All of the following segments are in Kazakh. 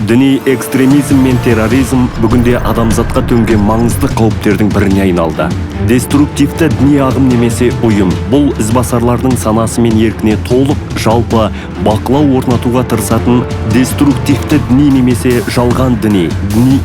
Діни экстремизм мен терроризм бүгінде адамзатқа төнген маңызды қауіптердің біріне айналды. Деструктивті діни ағым немесе ұйым бұл ізбасарлардың санасы мен еркіне толық жалпы бақылау орнатуға тырысатын деструктивті діни немесе жалған діни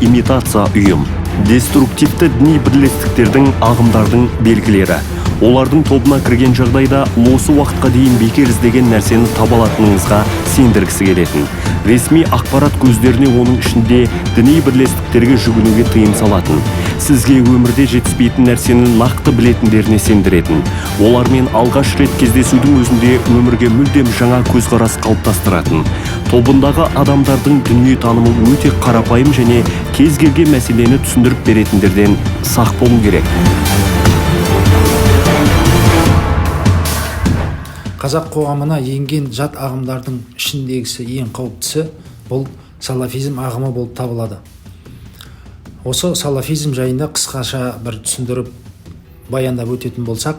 имитация ұйым. Деструктивті діни бірлестіктердің ағымдардың белгілері. Олардың тобына кірген жағдайда осы уақытқа дейін бекер іздеген нәрсені таба алатыныңызға сендіргісі келетін. Ресми ақпарат көздеріне оның ішінде діни бірлестіктерге жүгінуге тыйым салатын. Сізге өмірде жетіспейтін нәрсені нақты білетіндеріне сендіретін. Олармен алғаш рет кездесудің өзінде өмірге мүлдем жаңа көзқарас қалыптастыратын. Тобындағы адамдардың дүние танымы өте қарапайым және кез келген мәселені түсіндіріп беретіндерден сақ болу керек. Қазақ қоғамына енген жат ағымдардың ішіндегісі ең қауіптісі бұл салафизм ағымы болып табылады. Осы салафизм жайында қысқаша бір түсіндіріп баяндап өтетін болсақ,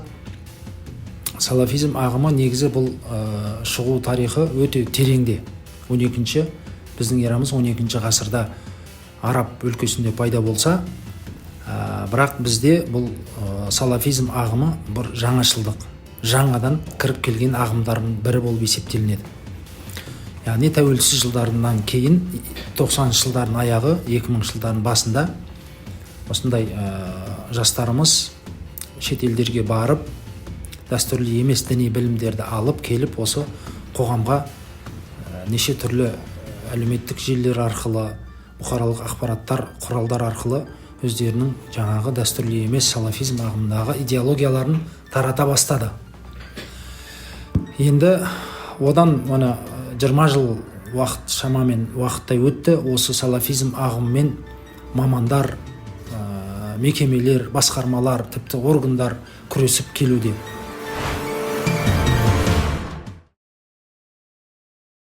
салафизм ағымы негізі бұл шығу тарихы өте тереңде. 12-ші біздің ерамыз 12-ші ғасырда араб өлкесінде пайда болса, бірақ бізде бұл салафизм ағымы бір жаңашылдық, жаңадан кіріп келген ағымдардың бірі болып есептелінеді. Яғни тәуелсіз жылдарынан кейін 90-шы жылдардың аяғы 2000 жылдардың басында осындай жастарымыз шетелдерге барып дәстүрлі емес діни білімдерді алып келіп осы қоғамға неше түрлі әлеуметтік желілер арқылы, бұқаралық ақпараттар құралдар арқылы өздерінің жаңағы дәстүрлі емес салафизм ағымындағы идеологияларын тарата бастады. Енді одан 20 жыл уақыт шамамен уақыттай өтті. Осы салафизм ағымымен мамандар, мекемелер, басқармалар, тіпті органдар күресіп келуде.